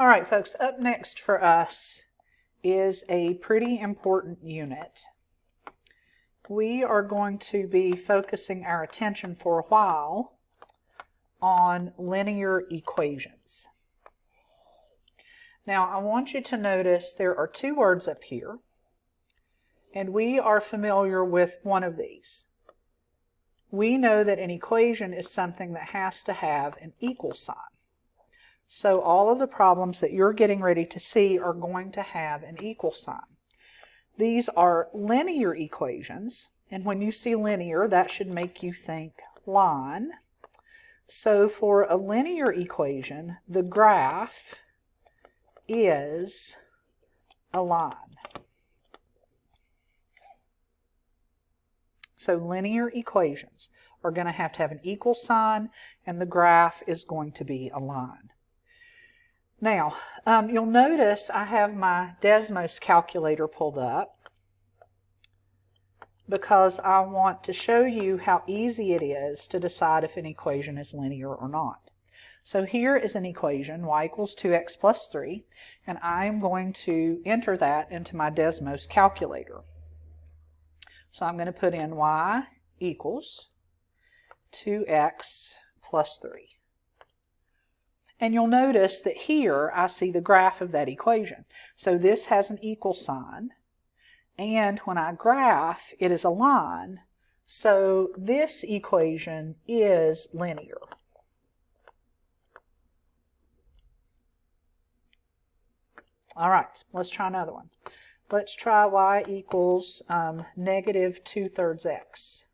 All right, folks, up next for us is a pretty important unit. We are going to be focusing our attention for a while on linear equations. Now, I want you to notice there are two words up here, and we are familiar with one of these. We know that an equation is something that has to have an equal sign. So all of the problems that you're getting ready to see are going to have an equal sign. These are linear equations, and when you see linear, that should make you think line. So for a linear equation, the graph is a line. So linear equations are going to have an equal sign, and the graph is going to be a line. Now, you'll notice I have my Desmos calculator pulled up because I want to show you how easy it is to decide if an equation is linear or not. So here is an equation, y equals 2x plus 3, and I am going to enter that into my Desmos calculator. So I'm going to put in y equals 2x plus 3. And you'll notice that here I see the graph of that equation. So this has an equal sign, and when I graph, it is a line. So this equation is linear. All right, let's try another one. Let's try y equals negative 2/3 x.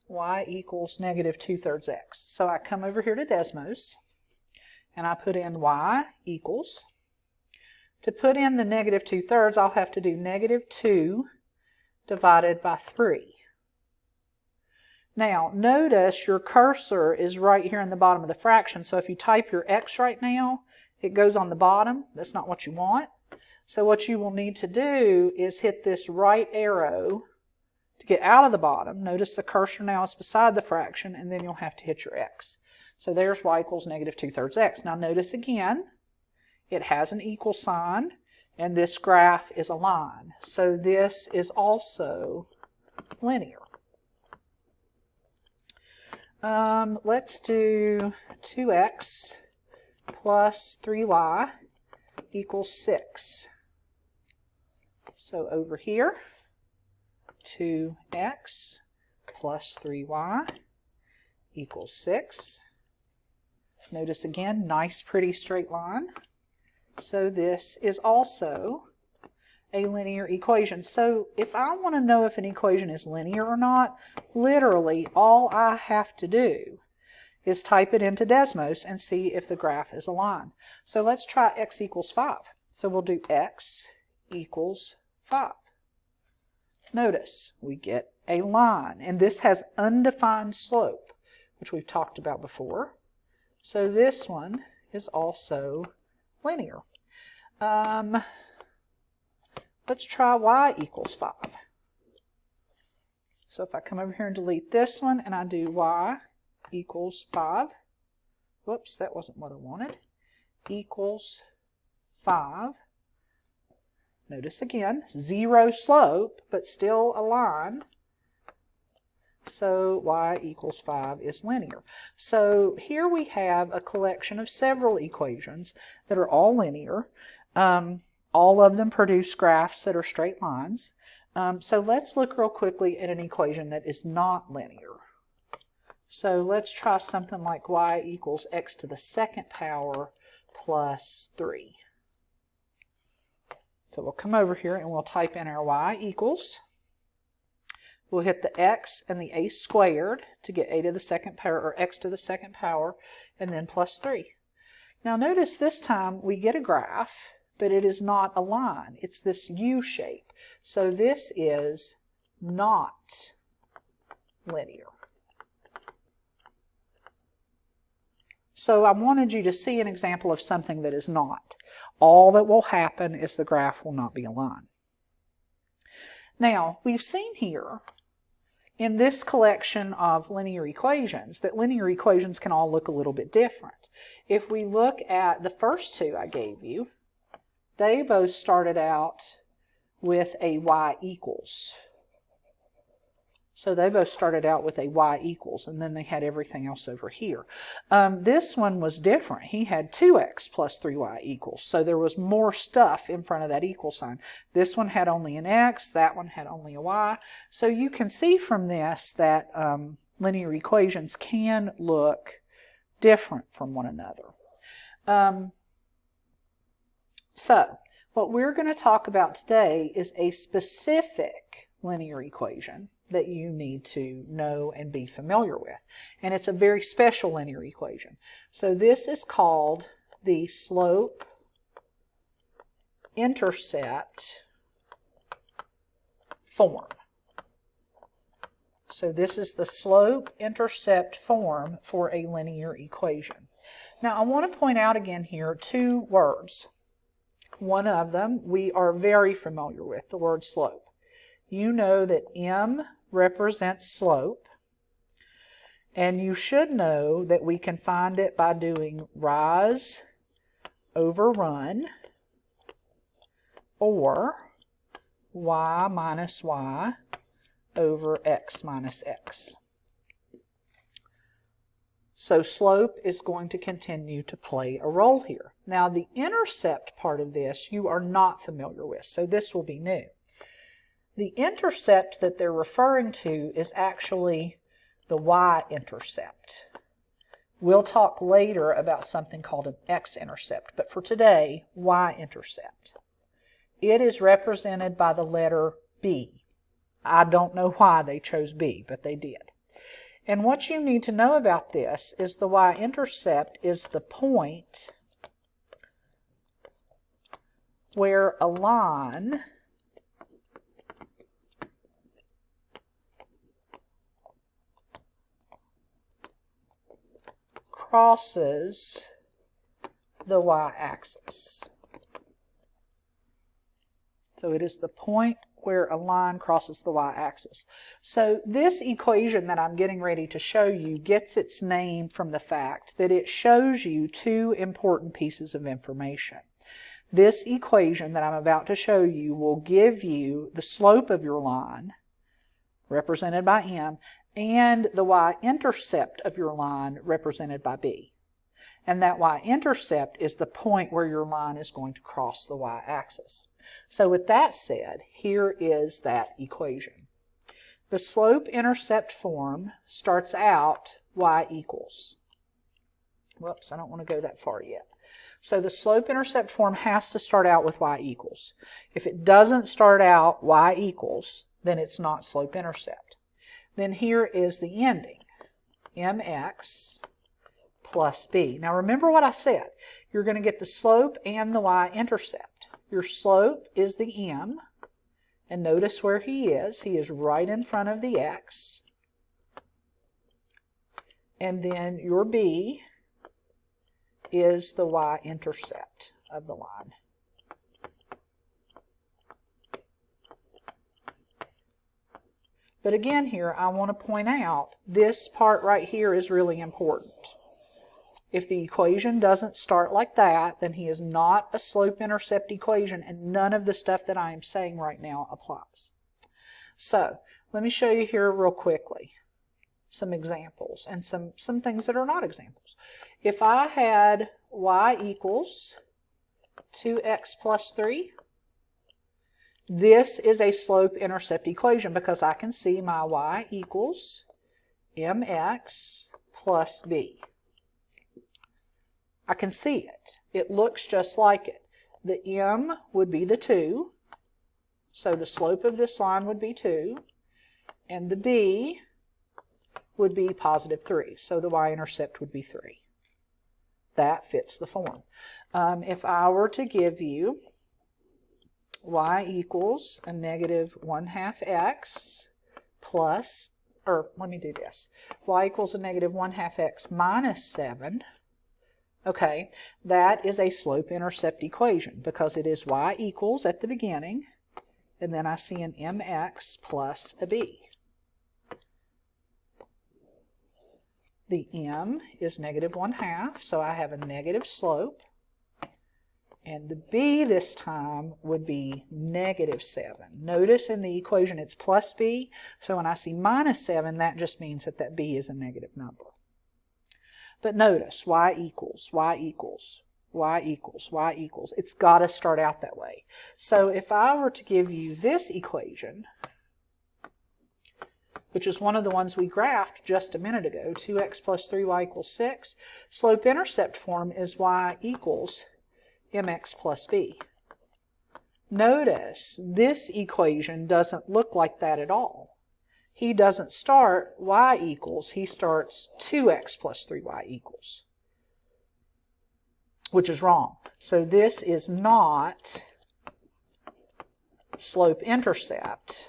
Y equals negative 2/3 x. So I come over here to Desmos, and I put in y equals. To put in the negative 2/3, I'll have to do negative 2 divided by 3. Now, notice your cursor is right here in the bottom of the fraction, so if you type your x right now, it goes on the bottom. That's not what you want. So what you will need to do is hit this right arrow to get out of the bottom. Notice the cursor now is beside the fraction, and then you'll have to hit your x. So there's y equals negative 2/3 x. Now notice again, it has an equal sign, and this graph is a line. So this is also linear. Let's do 2x plus 3y equals 6. So over here, 2x plus 3y equals 6. Notice again, nice pretty straight line. So this is also a linear equation. So if I want to know if an equation is linear or not, literally all I have to do is type it into Desmos and see if the graph is a line. So let's try x equals 5. So we'll do x equals 5. Notice we get a line, and this has undefined slope, which we've talked about before. So this one is also linear. Let's try y equals 5. So if I come over here and delete this one, and I do y equals 5, whoops, that wasn't what I wanted, equals 5. Notice again, zero slope, but still a line. So y equals 5 is linear. So here we have a collection of several equations that are all linear. All of them produce graphs that are straight lines. So let's look real quickly at an equation that is not linear. So let's try something like y equals x to the second power plus 3. So we'll come over here and we'll type in our y equals. We'll hit the x and the a squared to get a to the second power, or x to the second power, and then plus 3. Now notice this time we get a graph, but it is not a line. It's this U shape. So this is not linear. So I wanted you to see an example of something that is not. All that will happen is the graph will not be a line. Now, we've seen here in this collection of linear equations that linear equations can all look a little bit different. If we look at the first two I gave you, they both started out with a y equals. So they both started out with a y equals, and then they had everything else over here. This one was different. He had 2x plus 3y equals, so there was more stuff in front of that equal sign. This one had only an x, that one had only a y. So you can see from this that linear equations can look different from one another. So what we're going to talk about today is a specific linear equation that you need to know and be familiar with. And it's a very special linear equation. So this is called the slope-intercept form. So this is the slope-intercept form for a linear equation. Now I want to point out again here two words. One of them we are very familiar with, the word slope. You know that m represents slope, and you should know that we can find it by doing rise over run, or y minus y over x minus x. So slope is going to continue to play a role here. Now the intercept part of this you are not familiar with, so this will be new. The intercept that they're referring to is actually the y-intercept. We'll talk later about something called an x-intercept, but for today, y-intercept. It is represented by the letter B. I don't know why they chose B, but they did. And what you need to know about this is the y-intercept is the point where a line crosses the y-axis. So it is the point where a line crosses the y-axis. So this equation that I'm getting ready to show you gets its name from the fact that it shows you two important pieces of information. This equation that I'm about to show you will give you the slope of your line, represented by m, and the y-intercept of your line represented by b. And that y-intercept is the point where your line is going to cross the y-axis. So with that said, here is that equation. The slope-intercept form starts out y equals. Whoops, I don't want to go that far yet. So the slope-intercept form has to start out with y equals. If it doesn't start out y equals, then it's not slope-intercept. Then here is the ending, mx plus b. Now remember what I said. You're going to get the slope and the y-intercept. Your slope is the m, and notice where he is. He is right in front of the x. And then your b is the y-intercept of the line. But again here, I want to point out, this part right here is really important. If the equation doesn't start like that, then he is not a slope-intercept equation, and none of the stuff that I am saying right now applies. So, let me show you here real quickly some examples, and some things that are not examples. If I had y equals 2x plus 3, this is a slope-intercept equation because I can see my y equals mx plus b. I can see it. It looks just like it. The m would be the 2, so the slope of this line would be 2, and the b would be positive 3, so the y-intercept would be 3. That fits the form. If I were to give you y equals a negative 1/2 x plus, or let me do this, y equals a negative 1/2 x minus 7, okay, that is a slope-intercept equation because it is y equals at the beginning, and then I see an mx plus a b. the m is negative 1/2, so I have a negative slope. And the b this time would be negative 7. Notice in the equation it's plus b, so when I see minus 7, that just means that that b is a negative number. But notice, y equals, y equals, y equals, y equals. It's got to start out that way. So if I were to give you this equation, which is one of the ones we graphed just a minute ago, 2x plus 3y equals 6, slope-intercept form is y equals mx plus b. Notice this equation doesn't look like that at all. He doesn't start y equals, he starts 2x plus 3y equals, which is wrong. So this is not slope-intercept,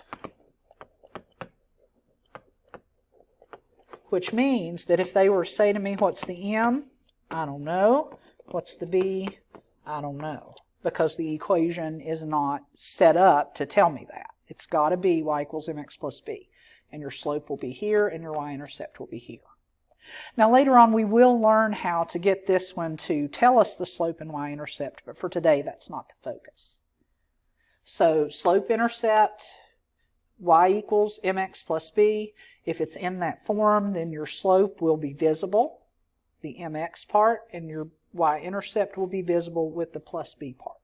which means that if they were to say to me, what's the m? I don't know. What's the b? I don't know, because the equation is not set up to tell me that. It's got to be y equals mx plus b, and your slope will be here and your y-intercept will be here. Now later on we will learn how to get this one to tell us the slope and y-intercept, but for today that's not the focus. So slope-intercept, y equals mx plus b. If it's in that form, then your slope will be visible, the mx part, and your y-intercept will be visible with the plus b part.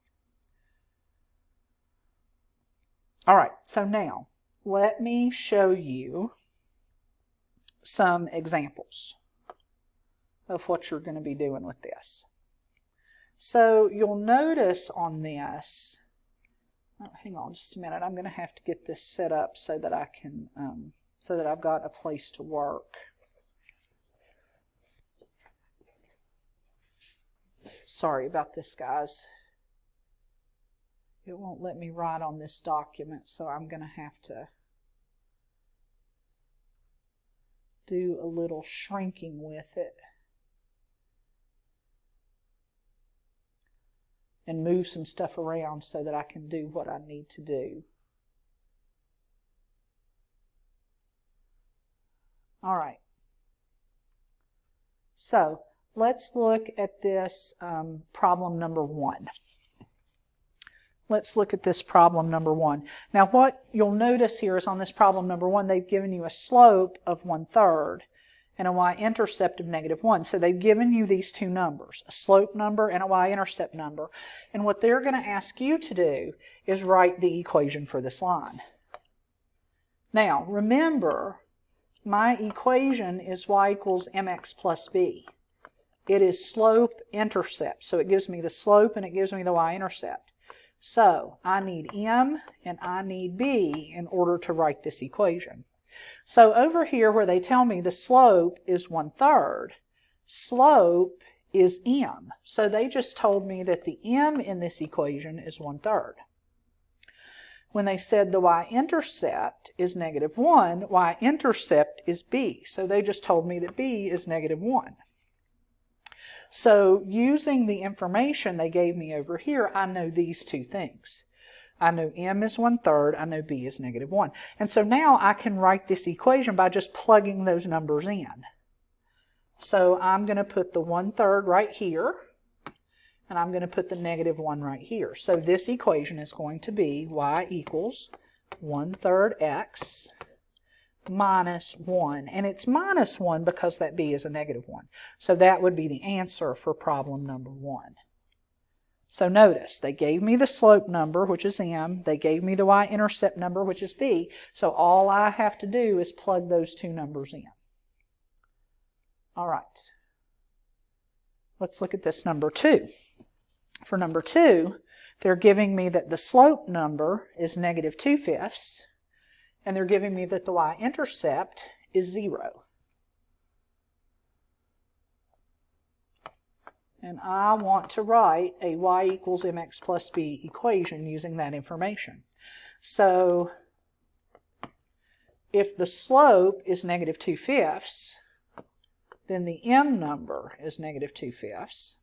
All right, so now let me show you some examples of what you're going to be doing with this. So you'll notice on this, oh, hang on just a minute, I'm going to have to get this set up so that I can, so that I've got a place to work. Sorry about this, guys. It won't let me write on this document, so I'm going to have to do a little shrinking with it and move some stuff around so that I can do what I need to do. All right. So let's look at this problem number 1. Let's look at this problem number 1. Now what you'll notice here is on this problem number 1, they've given you a slope of 1/3 and a y-intercept of -1. So they've given you these two numbers, a slope number and a y-intercept number. And what they're going to ask you to do is write the equation for this line. Now remember, my equation is y equals mx plus b. It is slope-intercept, so it gives me the slope and it gives me the y-intercept. So I need m and I need b in order to write this equation. So over here where they tell me the slope is 1/3, slope is m. So they just told me that the m in this equation is 1/3. When they said the y-intercept is -1, y-intercept is b. So they just told me that b is -1. So using the information they gave me over here, I know these two things. I know m is 1/3, I know b is -1. And so now I can write this equation by just plugging those numbers in. So I'm going to put the 1/3 right here, and I'm going to put the -1 right here. So this equation is going to be y equals 1/3 x minus 1. And it's minus 1 because that b is a -1. So that would be the answer for problem number 1. So notice, they gave me the slope number, which is m. They gave me the y-intercept number, which is b. So all I have to do is plug those two numbers in. All right. Let's look at this number 2. For number 2, they're giving me that the slope number is -2/5, and they're giving me that the y-intercept is 0. And I want to write a y equals mx plus b equation using that information. So if the slope is -2/5, then the m number is -2/5.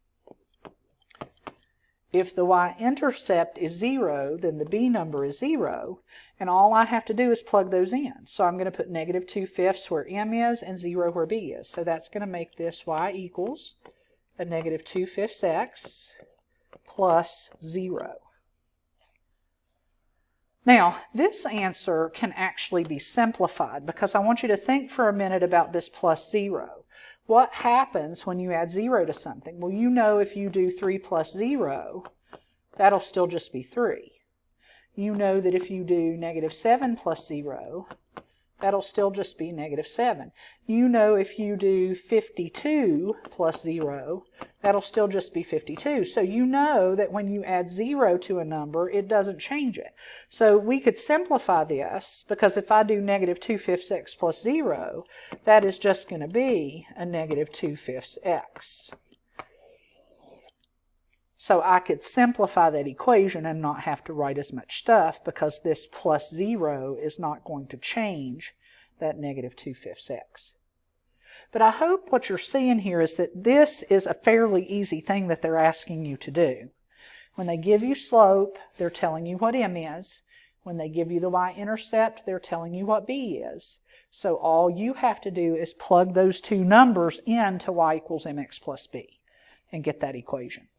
if the y-intercept is 0, then the b number is 0, and all I have to do is plug those in. So I'm going to put negative 2/5 where m is and 0 where b is. So that's going to make this y equals a negative 2/5 x plus 0. Now, this answer can actually be simplified because I want you to think for a minute about this plus 0. What happens when you add 0 to something? Well, you know if you do 3 plus 0, that'll still just be 3. You know that if you do negative 7 plus 0, that'll still just be negative 7. You know if you do 52 plus 0, that'll still just be 52. So you know that when you add 0 to a number, it doesn't change it. So we could simplify this, because if I do negative 2/5 x plus 0, that is just going to be a negative 2/5 x. So I could simplify that equation and not have to write as much stuff, because this plus 0 is not going to change that negative 2/5 x. But I hope what you're seeing here is that this is a fairly easy thing that they're asking you to do. When they give you slope, they're telling you what m is. When they give you the y-intercept, they're telling you what b is. So all you have to do is plug those two numbers into y equals mx plus b and get that equation.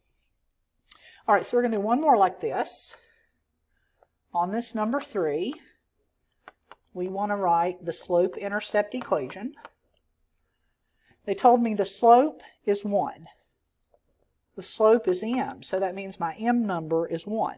All right, so we're going to do one more like this. On this number 3, we want to write the slope-intercept equation. They told me the slope is 1. The slope is m, so that means my m number is 1.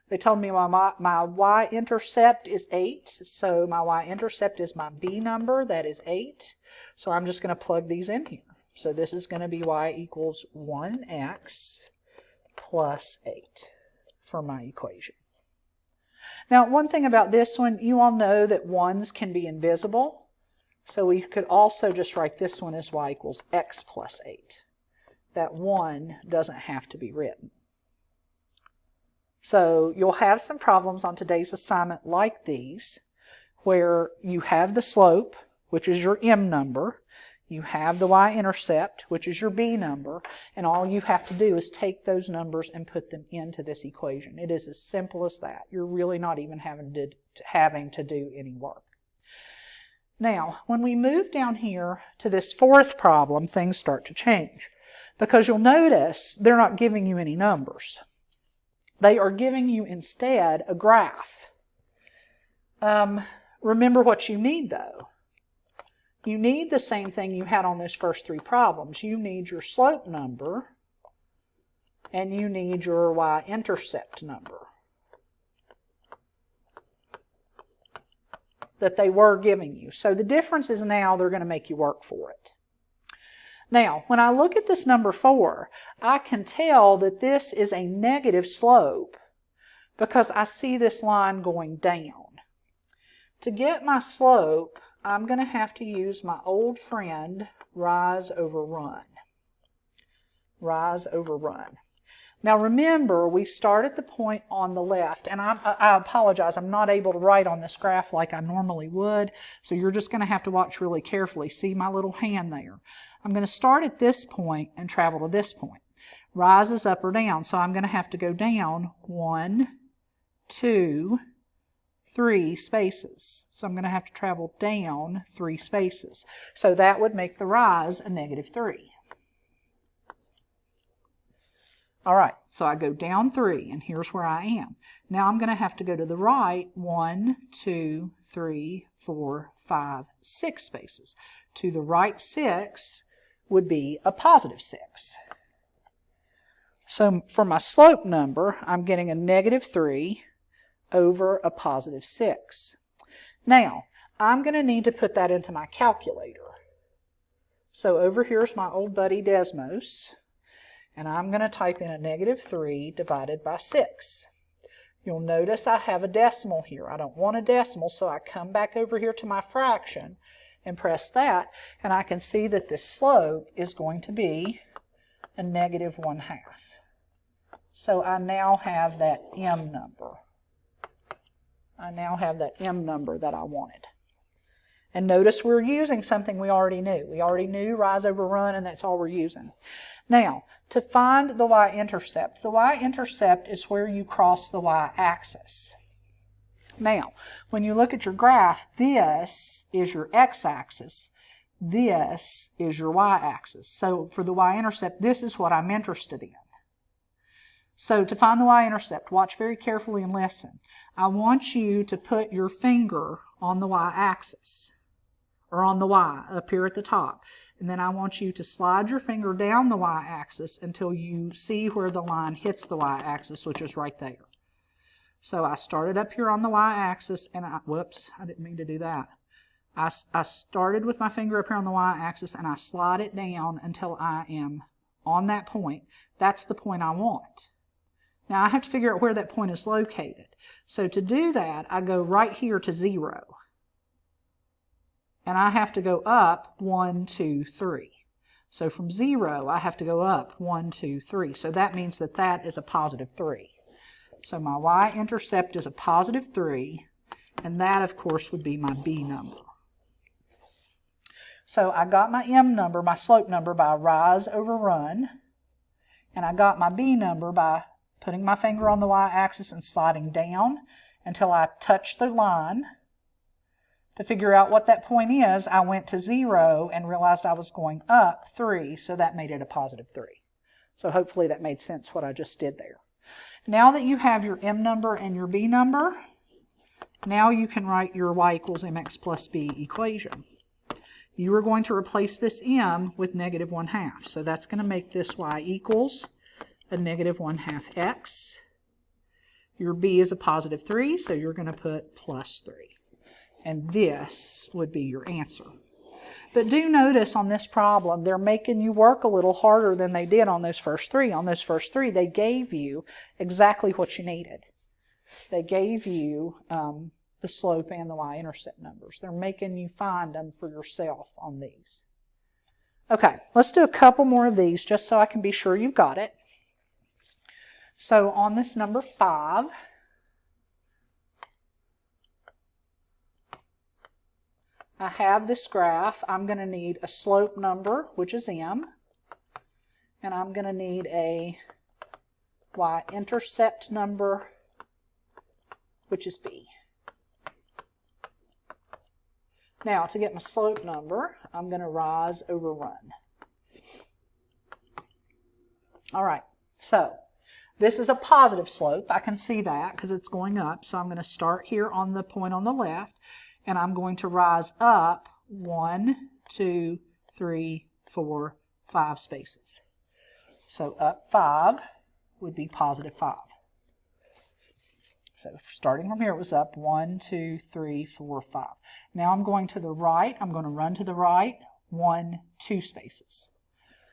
They told me my y-intercept is 8, so my y-intercept is my b number, that is 8. So I'm just going to plug these in here. So this is going to be y equals 1x plus 8 for my equation. Now, one thing about this one, you all know that 1s can be invisible. So we could also just write this one as y equals x plus 8. That 1 doesn't have to be written. So you'll have some problems on today's assignment like these, where you have the slope, which is your m number, you have the y-intercept, which is your b number, and all you have to do is take those numbers and put them into this equation. It is as simple as that. You're really not even having to do any work. Now, when we move down here to this fourth problem, things start to change, because you'll notice they're not giving you any numbers. They are giving you instead a graph. Remember what you need, though. You need the same thing you had on those first 3 problems. You need your slope number, and you need your y-intercept number that they were giving you. So the difference is now they're going to make you work for it. Now, when I look at this number 4, I can tell that this is a negative slope because I see this line going down. To get my slope, I'm going to have to use my old friend, rise over run. Rise over run. Now remember, we start at the point on the left, and I apologize, I'm not able to write on this graph like I normally would, so you're just going to have to watch really carefully. See my little hand there? I'm going to start at this point and travel to this point. Rise is up or down, so I'm going to have to go down 1, 2, 3 spaces. So I'm going to have to travel down 3 spaces. So that would make the rise a negative 3. All right, so I go down 3, and here's where I am. Now I'm going to have to go to the right 1, 2, 3, 4, 5, 6 spaces. To the right 6 would be a positive 6. So for my slope number, I'm getting a negative 3 over a positive 6. Now, I'm going to need to put that into my calculator. So over here's my old buddy Desmos, and I'm going to type in a negative 3 divided by 6. You'll notice I have a decimal here. I don't want a decimal, so I come back over here to my fraction and press that, and I can see that this slope is going to be a negative 1/2. So I now have that m number. I now have that m number that I wanted. And notice we're using something we already knew. We already knew rise over run, and that's all we're using. Now, to find the y-intercept is where you cross the y-axis. Now, when you look at your graph, this is your x-axis. This is your y-axis. So for the y-intercept, this is what I'm interested in. So to find the y-intercept, watch very carefully and listen. I want you to put your finger on the y-axis, or on the y up here at the top. And then I want you to slide your finger down the y-axis until you see where the line hits the y-axis, which is right there. So I started up here on the y-axis, and whoops, I didn't mean to do that. I started with my finger up here on the y-axis, and I slide it down until I am on that point. That's the point I want. Now I have to figure out where that point is located. So to do that, I go right here to 0. And I have to go up 1, 2, 3. So from 0, I have to go up 1, 2, 3. So that means that that is a positive 3. So my y-intercept is a positive 3, and that, of course, would be my b number. So I got my m number, my slope number, by rise over run, and I got my b number by putting my finger on the y-axis and sliding down until I touched the line. To figure out what that point is, I went to 0 and realized I was going up 3, so that made it a positive 3. So hopefully that made sense what I just did there. Now that you have your m number and your b number, now you can write your y equals mx plus b equation. You are going to replace this m with negative 1/2. So that's going to make this y equals a negative 1/2 x. Your b is a positive 3, so you're going to put plus 3. And this would be your answer. But do notice on this problem, they're making you work a little harder than they did on those first 3. On those first 3, they gave you exactly what you needed. They gave you the slope and the y-intercept numbers. They're making you find them for yourself on these. Okay, let's do a couple more of these just so I can be sure you've got it. So on this number 5, I have this graph. I'm going to need a slope number, which is m, and I'm going to need a y-intercept number, which is b. Now, to get my slope number, I'm going to rise over run. All right, so this is a positive slope. I can see that because it's going up. So I'm going to start here on the point on the left, and I'm going to rise up 1, 2, 3, 4, 5 spaces. So up 5 would be positive 5. So starting from here, it was up 1, 2, 3, 4, 5. Now I'm going to the right. I'm going to run to the right 1, 2 spaces.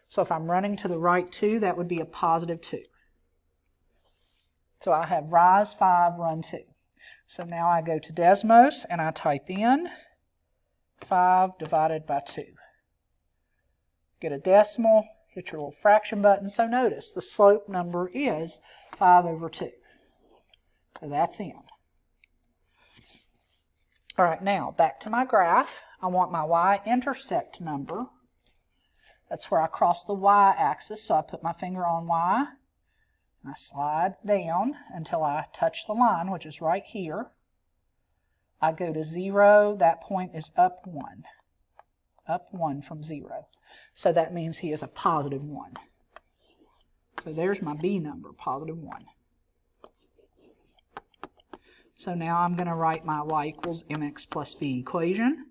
So if I'm running to the right 2, that would be a positive 2. So I have rise 5, run 2. So now I go to Desmos and I type in 5 divided by 2. Get a decimal, hit your little fraction button. So notice the slope number is 5 over 2. So that's m. All right, now back to my graph. I want my y-intercept number. That's where I cross the y-axis. So I put my finger on y. And I slide down until I touch the line, which is right here. I go to 0. That point is up 1. Up 1 from 0. So that means he is a positive 1. So there's my b number, positive 1. So now I'm going to write my y equals mx plus b equation.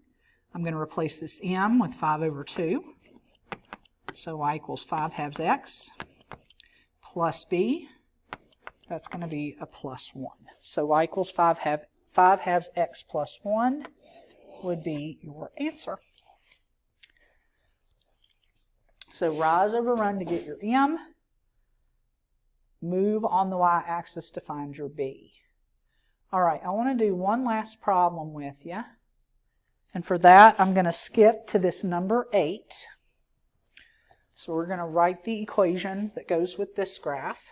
I'm going to replace this m with 5 over 2. So y equals 5 halves x plus b. That's going to be a plus 1. So y equals 5 halves x plus 1 would be your answer. So rise over run to get your m. Move on the y-axis to find your b. All right, I want to do one last problem with you. And for that, I'm going to skip to this number 8. So we're going to write the equation that goes with this graph.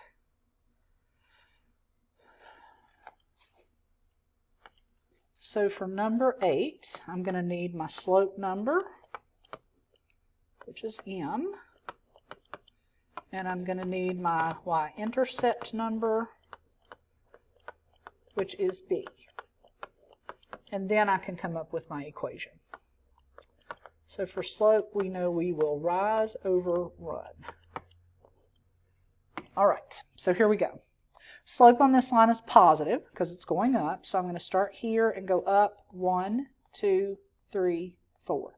So for number 8, I'm going to need my slope number, which is m, and I'm going to need my y-intercept number, which is b. And then I can come up with my equation. So for slope, we know we will rise over run. All right, so here we go. Slope on this line is positive because it's going up, so I'm going to start here and go up 1, 2, 3, 4.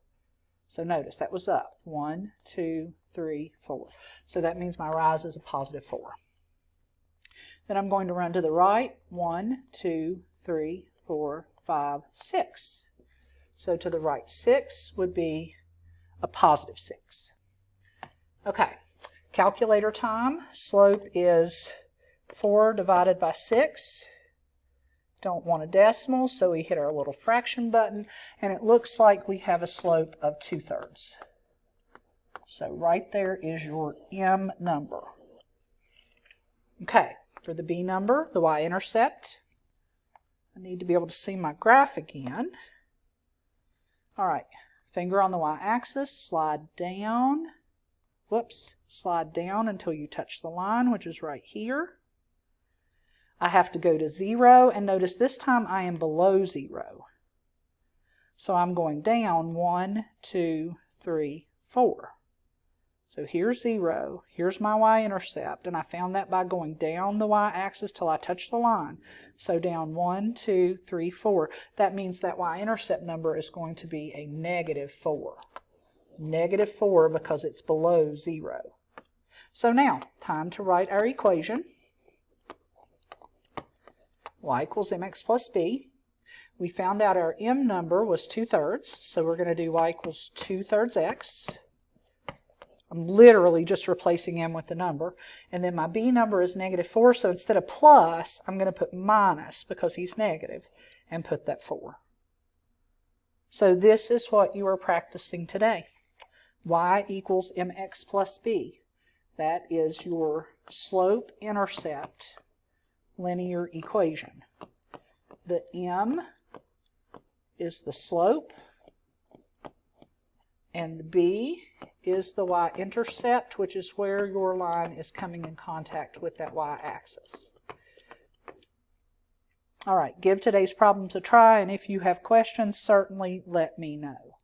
So notice that was up 1, 2, 3, 4. So that means my rise is a positive 4. Then I'm going to run to the right 1, 2, 3, 4, 5, 6. So to the right 6 would be a positive 6. Okay, calculator time. Slope is 4 divided by 6. Don't want a decimal, so we hit our little fraction button, and it looks like we have a slope of 2/3. So right there is your m number. Okay, for the b number, the y-intercept, I need to be able to see my graph again. All right, finger on the y-axis, slide down. Whoops, slide down until you touch the line, which is right here. I have to go to 0, and notice this time I am below 0. So I'm going down 1, 2, 3, 4. So here's 0, here's my y-intercept, and I found that by going down the y-axis till I touch the line. So down 1, 2, 3, 4. That means that y-intercept number is going to be a negative 4. Negative 4 because it's below 0. So now, time to write our equation. Y equals mx plus b. We found out our m number was 2/3, so we're going to do y equals 2/3 x. I'm literally just replacing m with the number. And then my b number is negative 4, so instead of plus, I'm going to put minus because he's negative and put that 4. So this is what you are practicing today. Y equals mx plus b. That is your slope-intercept linear equation. The m is the slope, and the b is the y-intercept, which is where your line is coming in contact with that y-axis. All right, give today's problems a try, and if you have questions, certainly let me know.